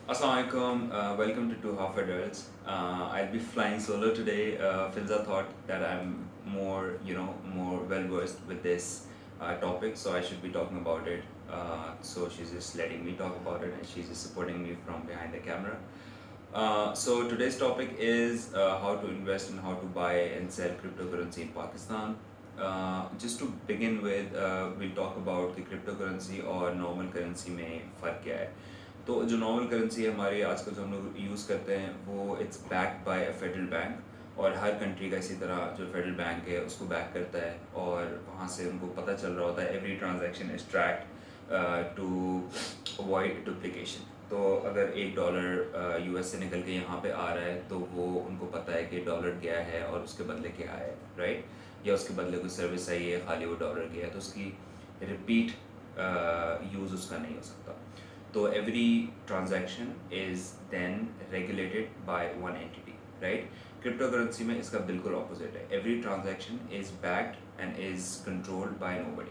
Assalamualaikum, welcome to Two Half Adults. I'll be flying solo today. Filza thought that I'm more well versed with this topic, so I should be talking about it. So she's just letting me talk about it, and she's just supporting me from behind the camera. So today's topic is how to invest and how to buy and sell cryptocurrency in Pakistan. Just to begin with, we'll talk about the cryptocurrency और normal currency में फ़र्क क्या है. तो जो normal currency है हमारी आजकल जो हम लोग यूज़ करते हैं वो it's backed by a federal bank और हर कंट्री का इसी तरह जो फेडरल बैंक है उसको बैक करता है और वहाँ से उनको पता चल रहा होता है every transaction is tracked to avoid duplication. तो अगर $1 यूएस से निकल के यहाँ पे आ रहा है तो वो उनको पता है कि डॉलर गया है और उसके बदले क्या है, राइट. या उसके बदले कोई सर्विस आई है, खाली वो डॉलर गया है, तो उसकी रिपीट यूज़ उसका नहीं हो सकता. तो every transaction is then regulated by one entity, right. Crypto currency में इसका बिल्कुल ऑपोजिट है. Every transaction is backed and is controlled by nobody.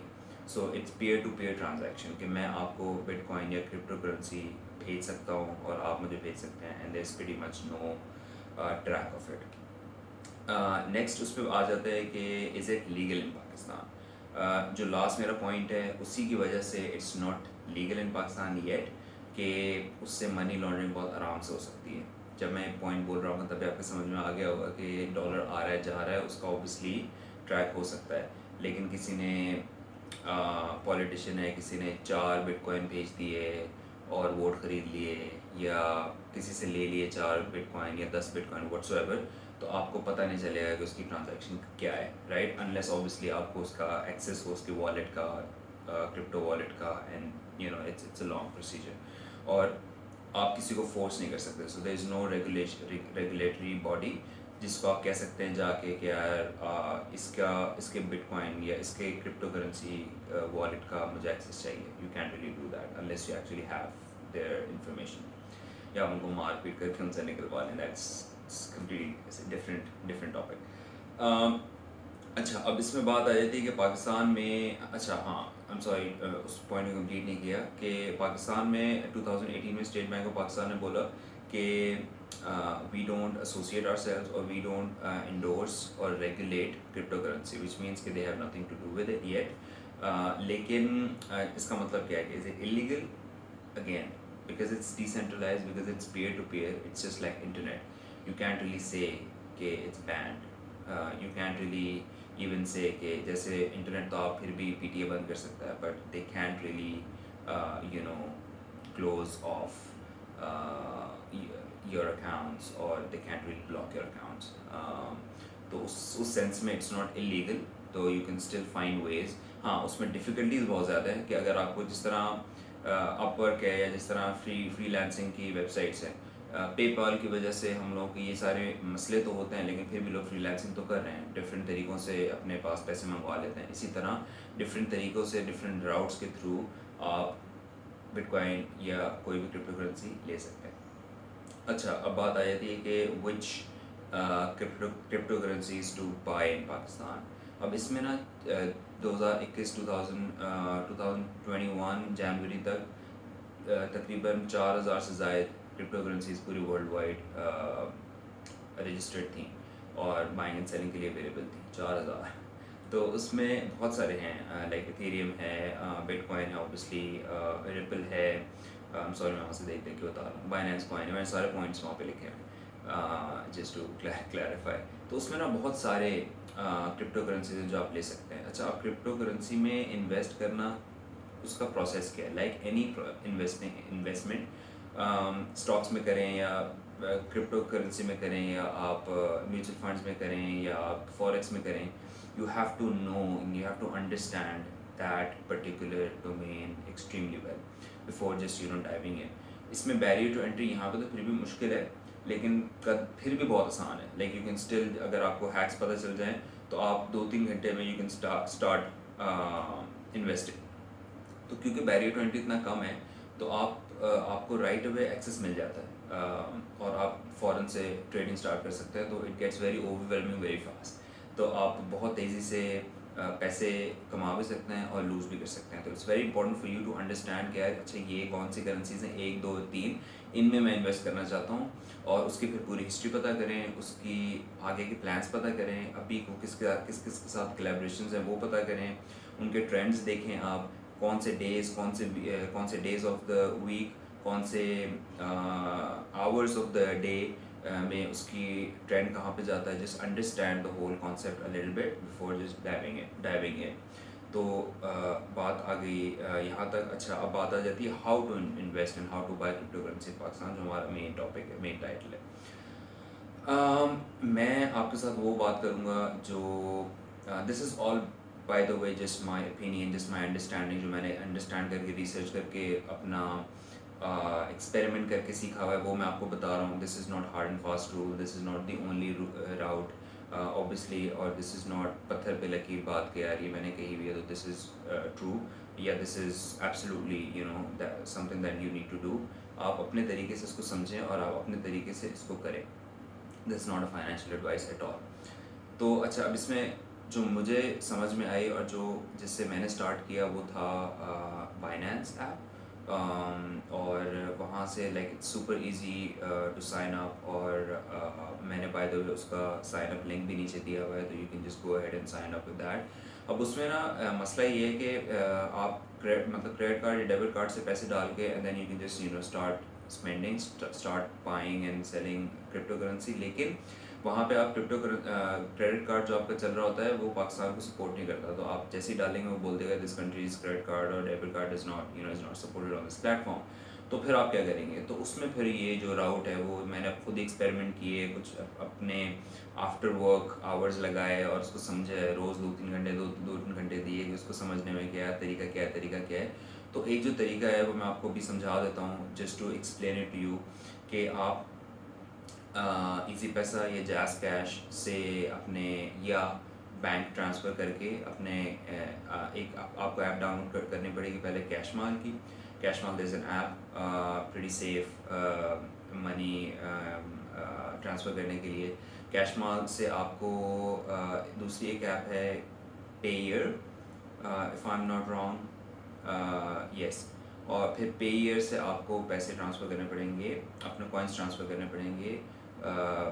So it's peer to peer transaction कि मैं आपको बिटकॉइन या क्रिप्टो करेंसी भेज सकता हूँ और आप मुझे भेज सकते हैं, and there is pretty much no track of it. Next उस पर आ जाता है कि is it legal in Pakistan. जो लास्ट मेरा पॉइंट है उसी की वजह से it's not legal in Pakistan yet कि उससे मनी लॉन्ड्रिंग बहुत आराम से हो सकती है. जब मैं पॉइंट बोल रहा हूँ तभी आपको समझ में आ गया होगा कि डॉलर आ रहा है जा रहा है उसका ऑब्वियसली ट्रैक हो सकता है, लेकिन किसी ने पॉलिटिशियन है, किसी ने 4 बिटकॉइन भेज दिए और वोट खरीद लिए या किसी से ले लिए 4 बिटकॉइन या 10 बिटकॉइन व्हाट्सएवर, तो आपको पता नहीं चलेगा कि उसकी ट्रांजैक्शन क्या है, राइट. अनलेस ऑब्वियसली आपको उसका एक्सेस हो उसके वॉलेट का, क्रिप्टो वॉलेट का, and it's a long procedure और आप किसी को फोर्स नहीं कर सकते. So there is no regulatory body जिसको आप कह सकते हैं जाके कि यार इसके बिटकॉइन या इसके क्रिप्टो करेंसी वॉलेट का मुझे एक्सेस चाहिए. You can really do that unless you actually have their information, या उनको मार पीट करके उनसे निकलवा लें. That's completely different topic. अच्छा, अब इसमें बात आ जाती है कि पाकिस्तान में, अच्छा हाँ, आई एम सॉरी उस पॉइंट को कंप्लीट नहीं किया कि पाकिस्तान में 2018 में स्टेट बैंक ऑफ पाकिस्तान ने बोला कि वी डोंट एसोसिएट आवरसेल्व्स और वी डोंट इंडोर्स और regulate crypto currency, which means कि they have nothing to do with it yet. लेकिन इसका मतलब क्या है कि is it illegal? Again, because it's decentralized, because it's peer to peer, it's just like internet. You can't really say कि it's banned. You can't really even say कि जैसे internet तो आप फिर भी PTA बंद कर सकता है, but they can't really close off your accounts or they can't really block your accounts. तो उस सेंस में it's not illegal, तो you can still find ways. हाँ, उसमें डिफ़िकल्टीज बहुत ज़्यादा है कि अगर आपको जिस तरह अपवर्क है या जिस तरह फ्रीलांसिंग की वेबसाइट्स हैं, पेपाल की वजह से हम लोग के ये सारे मसले तो होते हैं, लेकिन फिर भी लोग फ्रीलांसिंग तो कर रहे हैं, डिफरेंट तरीक़ों से अपने पास पैसे मंगवा लेते हैं. इसी तरह डिफरेंट तरीक़ों से डिफरेंट राउट्स के थ्रू आप बिटकॉइन या कोई भी क्रिप्टो करेंसी ले सकते हैं. अच्छा, अब बात आ जाती है कि विच क्रिप्टो करेंसीज टू बाय इन पाकिस्तान. अब इसमें ना 2021 जनवरी तक तकरीबन 4,000 से ज़ायद क्रिप्टो करेंसीज पूरी वर्ल्ड वाइड रजिस्टर्ड थी और बाइंग एंड सेलिंग के लिए अवेलेबल थी. 4,000. तो उसमें बहुत सारे हैं, लाइक इथेरियम है, बिटकॉइन है, ऑब्वियसली रिपल है, सॉरी मैं वहाँ से देख के बता रहा हूँ, बाइनेंस कॉइन है, मैंने सारे पॉइंट्स वहाँ पे लिखे हैं जस्ट टू क्लैरिफाई. तो उसमें ना बहुत सारे क्रिप्टो करेंसीज हैं जो आप ले सकते हैं. अच्छा, आप क्रिप्टो करेंसी में इन्वेस्ट करना, उसका प्रोसेस क्या है? लाइक एनी इन्वेस्टमेंट, स्टॉक्स में करें या क्रिप्टो करेंसी में करें या आप म्यूचुअल फंड्स में करें या आप फॉरेक्स में करें, you have to know and you have to understand that particular domain extremely well before just diving in. इसमें बैरियर टू एंट्री यहाँ पे तो फिर भी मुश्किल है, लेकिन फिर भी बहुत आसान है. लाइक यू कैन स्टिल, अगर आपको हैक्स पता चल जाए तो आप 2-3 घंटे में यू कैन स्टार्ट इन्वेस्टिंग. तो क्योंकि बैरियर टू एंट्री इतना कम है तो आपको राइट अवे एक्सेस मिल जाता है और आप फ़ौरन से ट्रेडिंग स्टार्ट कर सकते हैं. तो it gets very overwhelming very fast. तो आप बहुत तेज़ी से पैसे कमा भी सकते हैं और लूज़ भी कर सकते हैं। तो it's very important for you to understand कि यार अच्छा ये कौन सी करेंसीज हैं, 1 2 3 इनमें मैं इन्वेस्ट करना चाहता हूँ, और उसकी फिर पूरी हिस्ट्री पता करें, उसकी आगे के प्लान्स पता करें, अभी को किस किस के साथ कोलैबोरेशंस हैं वो पता करें, उनके ट्रेंड्स देखें आप, कौन से डेज ऑफ द वीक, कौन से आवर्स ऑफ द डे में उसकी ट्रेंड कहाँ पे जाता है। Just understand the whole concept a little bit before just diving in. तो बात आ गई यहाँ तक। अच्छा, अब बात आ जाती है how to invest and how to buy crypto currency in Pakistan, जो हमारा मेन टॉपिक है, मेन टाइटल है। मैं आपके साथ वो बात करूँगा जो this is all by the way just my opinion, just my understanding, जो मैंने अंडरस्टैंड करके रिसर्च करके अपना एक्सपेरिमेंट करके सीखा हुआ है, वो मैं आपको बता रहा हूँ। This is not hard and fast rule, this is not the only route obviously, और दिस इज़ नॉट पत्थर पे लकीर बात के यार ये मैंने कही हुई है तो दिस इज़ ट्रू, या this is absolutely you know something that you need to do. आप अपने तरीके से इसको समझें और आप अपने तरीके से इसको करें। This is not a financial advice at all. तो अच्छा, अब इसमें जो मुझे समझ में आई और जो जिससे मैंने स्टार्ट किया वो था बाइनेंस ऐप। और वहाँ से like it's super easy to sign up, और मैंने बाय द वे उसका साइन अप लिंक भी नीचे दिया हुआ है, तो you can just go ahead and sign up with that. अब उसमें ना मसला ये है कि आप क्रेडिट कार्ड या डेबिट कार्ड से पैसे डाल के and then you can just start spending, start buying and selling crypto currency. लेकिन वहाँ पे आप क्रेडिट कार्ड जो आपका चल रहा होता है वो पाकिस्तान को सपोर्ट नहीं करता, तो आप जैसे ही डालेंगे वो बोल देगा दिस कंट्रीज क्रेडिट कार्ड और debit card is not supported on this platform. तो फिर आप क्या करेंगे? तो उसमें फिर ये जो राउट है वो मैंने खुद एक्सपेरिमेंट किए, कुछ अपने आफ्टर वर्क आवर्स लगाए और उसको समझे, रोज़ 2-3 घंटे दिए कि उसको समझने में क्या तरीका क्या है। तो एक जो तरीका है वो मैं आपको भी समझा देता हूँ, just to explain it to you, कि आप इजी पैसा या जैज़ कैश से अपने, या बैंक ट्रांसफ़र करके अपने आपको ऐप डाउनलोड करनी पड़ेगी पहले कैशमाल की। Cashmall is an app pretty safe money transfer करने के लिए। कैशमाल से आपको दूसरी एक ऐप है pair, if I am not wrong, yes. और फिर पेयर से आपको पैसे ट्रांसफ़र करने पड़ेंगे, अपने कॉइन्स ट्रांसफ़र करने पड़ेंगे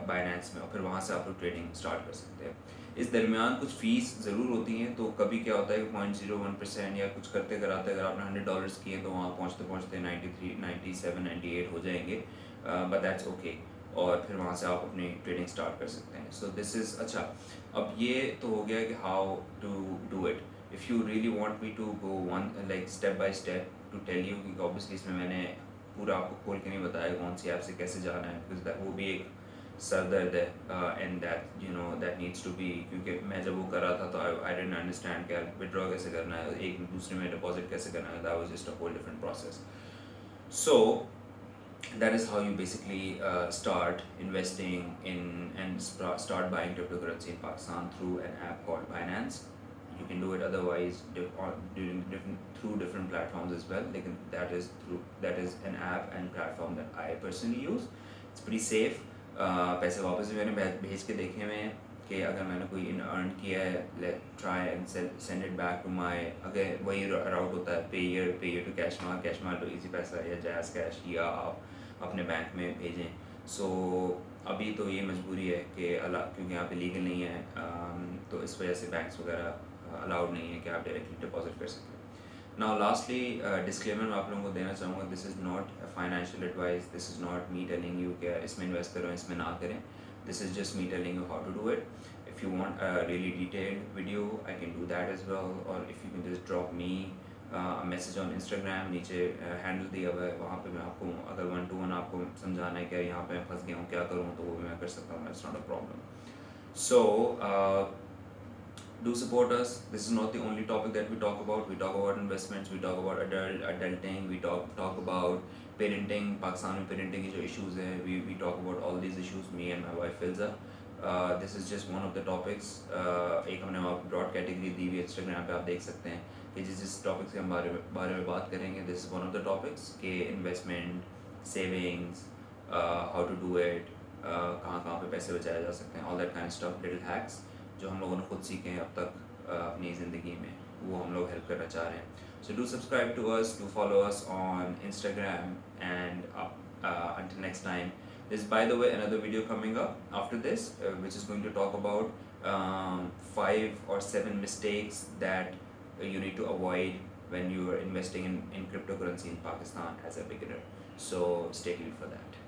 बाइनेंस में, और फिर वहाँ से आप लोग ट्रेडिंग स्टार्ट कर सकते हैं। इस दरमियान कुछ फ़ीस ज़रूर होती हैं, तो कभी क्या होता है कि 0.01% या कुछ करते कराते अगर आपने $100 किए तो वहाँ पहुँचते पहुँचते 93 97 98 हो जाएंगे, बट दैट्स ओके। और फिर वहाँ से आप अपनी ट्रेडिंग स्टार्ट कर सकते हैं। सो दिस इज़ अच्छा। अब ये तो हो गया कि how to do it. If you really want me to go one like step by step to tell you, क्योंकि ऑब्वियसली इसमें मैंने पूरा आपको खोल के नहीं बताया कौन सी ऐप से कैसे जाना है, बिकॉज वो भी एक सर दर्द है, and that that needs to be, क्योंकि मैं जब वो कर रहा था तो आई डिडंट अंडरस्टैंड कि विड्रॉ कैसे करना है, एक दूसरे में डिपॉजिट कैसे करना है, that was just a whole different process. So that is how you basically start investing in and start buying cryptocurrency in Pakistan through an app called Binance. You can do it otherwise through different platforms as well. That is an app and platform that I personally use. It's pretty safe. पैसे वापस भी मैंने भेज के देखे हुए हैं कि अगर मैंने कोई अर्न किया है, let try and send it back to my, अगर वही राउट होता है पेयर टू कैशमाल टू इजी पैसा या जैज़ कैश, या आप अपने बैंक में भेजें। सो अभी तो ये मजबूरी है कि क्योंकि यहाँ पे लीगल नहीं है, तो इस वजह से बैंक्स वगैरह अलाउड नहीं है कि आप डायरेक्टली डिपॉजिट कर सकें। नाउ लास्टली डिस्क्लेमर मैं आप लोगों को देना चाहूँगा, this is not financial advice, this is not me telling you कि इसमें इन्वेस्ट करो इसमें ना करें। This is just me telling you how to do it. If you want a really detailed video I can do that as well, और if you can just drop me message on Instagram, नीचे handle दिया हुआ है, वहाँ पे मैं आपको अगर 1-to-1 आपको समझाना है कि यहाँ पे मैं फंस गया हूँ क्या करूँ, तो वो भी मैं कर सकता हूँ, it's not a problem. So do support us. This is not the only topic that we talk about. We talk about investments, we talk about adulting, we talk about parenting, Pakistan में parenting की जो issues हैं, we talk about all these issues, me and my wife Filza. This is just one of the topics. एक हमने वहाँ broad category दी हुई Instagram पे, आप देख सकते हैं कि जिस topics के हम बारे में बात करेंगे, this is one of the topics कि investment, savings, how to do it, कहाँ पे पैसे बचाए जा सकते हैं, all that kind of stuff, little hacks जो हम लोगों ने खुद सीखे हैं अब तक अपनी ज़िंदगी में, वो हम लोग हेल्प करना चाह रहे हैं. So do subscribe to us, do follow us on Instagram, and until next time. There's, by the way, another video coming up after this, which is going to talk about 5 or 7 mistakes that you need to avoid when you are investing in cryptocurrency in Pakistan as a beginner. So stay tuned for that.